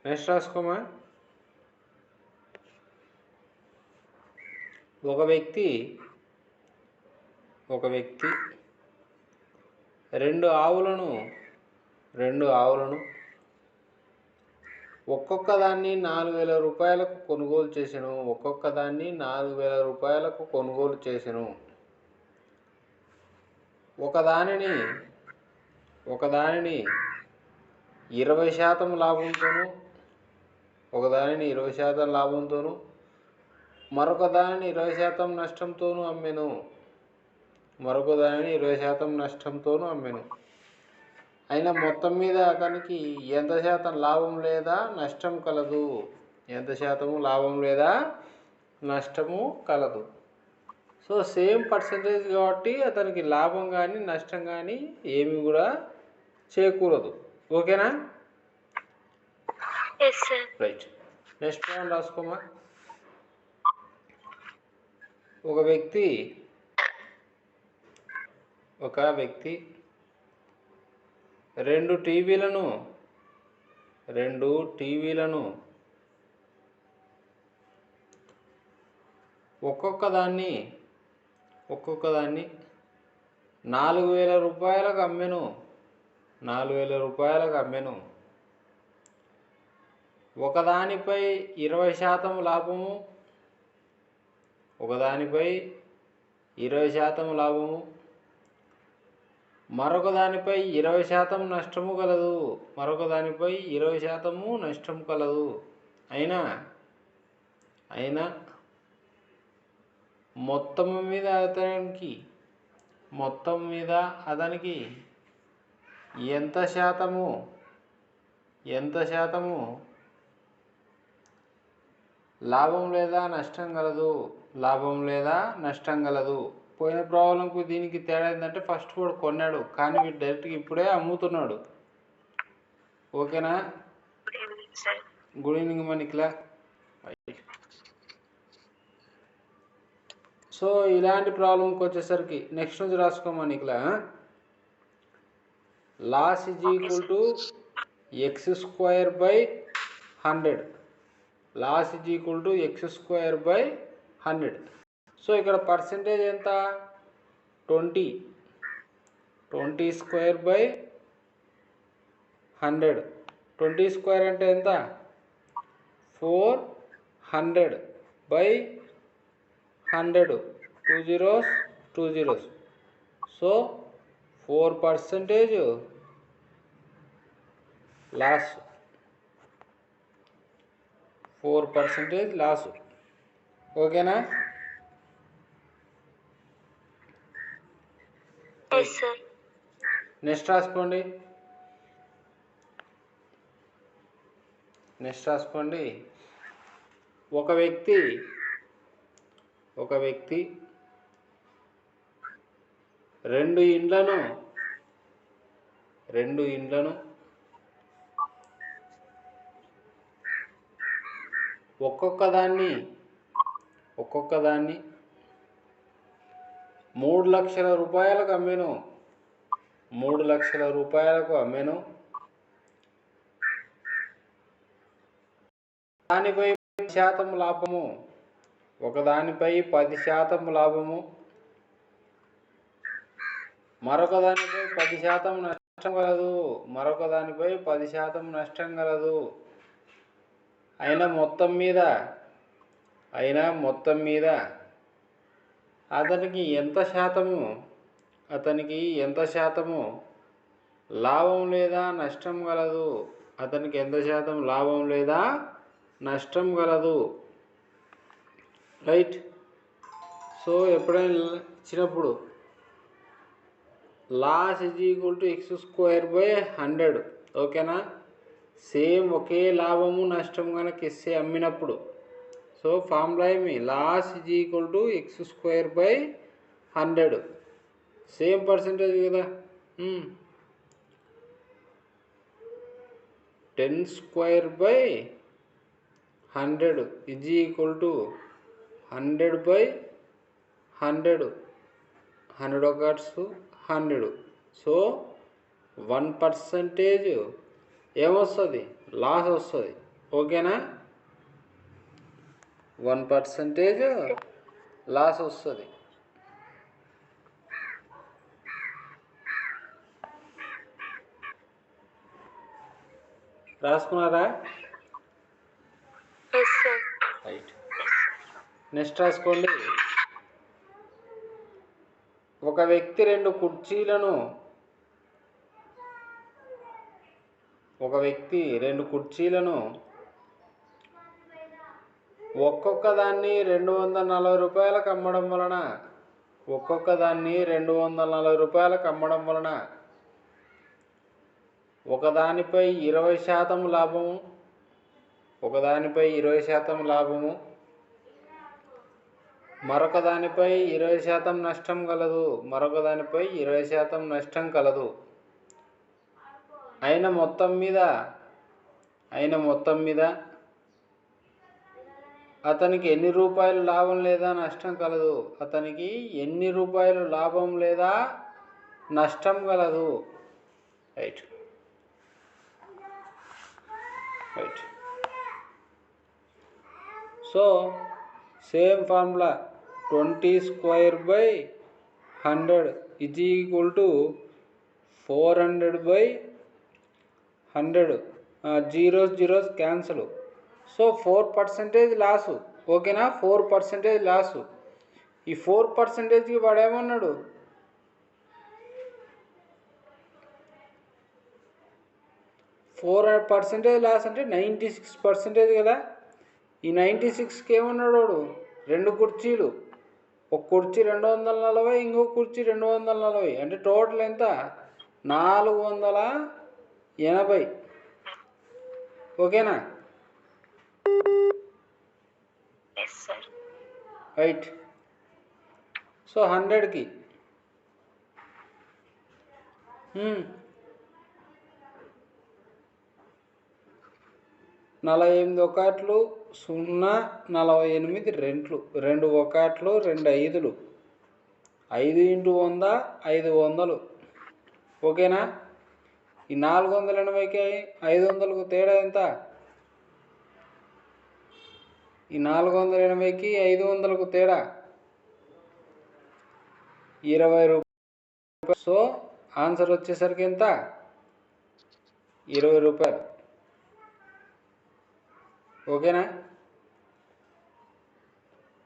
Next రాసుకోమా. ఒక వ్యక్తి రెండు ఆవులను ఒక్కొక్క దాన్ని 4,000 రూపాయలకు కొనుగోలు చేసెను. ఒకదానిని 20% లాభంతోను మరొక దానిని 20% నష్టంతోను అమ్మెను. అయినా మొత్తం మీద అతనికి ఎంత శాతం లాభం లేదా నష్టము కలదు. సో సేమ్ పర్సంటేజ్ కాబట్టి అతనికి లాభం కానీ నష్టం కానీ ఏమి కూడా చేకూరదు. ఓకేనా? రైట్. నెక్స్ట్ పాయింట్ రాసుకోమా. ఒక వ్యక్తి రెండు టీవీలను ఒక్కొక్క దాన్ని 4,000 రూపాయలకు అమ్మెను. ఒకదానిపై 20% లాభము మరొక దానిపై 20% నష్టము కలదు. అయినా మొత్తం మీద అతనికి ఎంత శాతము లాభం లేదా నష్టం కలదు. పోయిన ప్రాబ్లంకు దీనికి తేడా ఏంటంటే ఫస్ట్ వాడు కొన్నాడు కానీ వీడు డైరెక్ట్గా ఇప్పుడే అమ్ముతున్నాడు. ఓకేనా? Good evening మణిక్లా. సో ఇలాంటి ప్రాబ్లంకి వచ్చేసరికి నెక్స్ట్ నుంచి రాసుకోమని ఇక్కడ loss is equal to x² so ఇక్కడ పర్సెంటేజ్ ఎంత? 20 20² 20² అంటే ఎంత? 400/100 2 zeros. So 4% loss. ఓకేనా? నెక్స్ట్ రాసుకోండి. ఒక వ్యక్తి రెండు ఇండ్లను ఒక్కొక్క దాన్ని 3,00,000 రూపాయలకు అమ్మెను. దానిపై 10% లాభము ఒకదానిపై 10% లాభము మరొక దానిపై 10% నష్టం కలదు. అయినా మొత్తం మీద అతనికి ఎంత శాతము లాభం లేదా నష్టం కలదు. రైట్. సో ఎప్పుడైనా ఇచ్చినప్పుడు loss is equal to x²/100. ఓకేనా? సేమ్ ఒకే లాభము నష్టం కనుక ఇస్తే అమ్మినప్పుడు సో ఫార్ములా ఏమి? Loss is equal to x²/100. Same percentage కదా. 10² ఈజ్ ఈక్వల్ టు 100/100 100 ఒకట్స్ 100. సో 1% ఏమొస్తుంది? లాస్ వస్తుంది. ఓకేనా? 1% లాస్ వస్తుంది. రాసుకున్నారా? రైట్. నెక్స్ట్ రాసుకోండి. ఒక వ్యక్తి రెండు కుర్చీలను ఒక్కొక్క దాన్ని 240 రూపాయలకు అమ్మడం వలన ఒకదానిపై 20% లాభము, మరొక దానిపై 20% నష్టం కలదు. అయిన మొత్తం మీద అతనికి ఎన్ని రూపాయలు లాభం లేదా నష్టం కలదు. Right. So same formula 20² = 400/100. zeros cancel. So 4% loss. ఓకేనా? 4% లాసు. ఈ 4%కి వాడేమన్నాడు? 4% లాస్ అంటే 96% కదా. ఈ 96కి ఏమన్నాడు వాడు? 2 కుర్చీలు, ఒక కుర్చీ 240, ఇంకో కుర్చీ 240, అంటే టోటల్ ఎంత? 480. ఓకేనా? రైట్. సో 100కి 48 ఒకట్లు, 0, 48 రెంట్లు, 2 ఒకట్లు, 2 ఐదులు, 5 × 100 500. ఓకేనా? ఈ 480కి 500కు తేడా ఎంత? ఈ 480కి 500కు తేడా 20 రూపాయలు. సో ఆన్సర్ వచ్చేసరికి ఎంత? 20 రూపాయలు. ఓకేనా?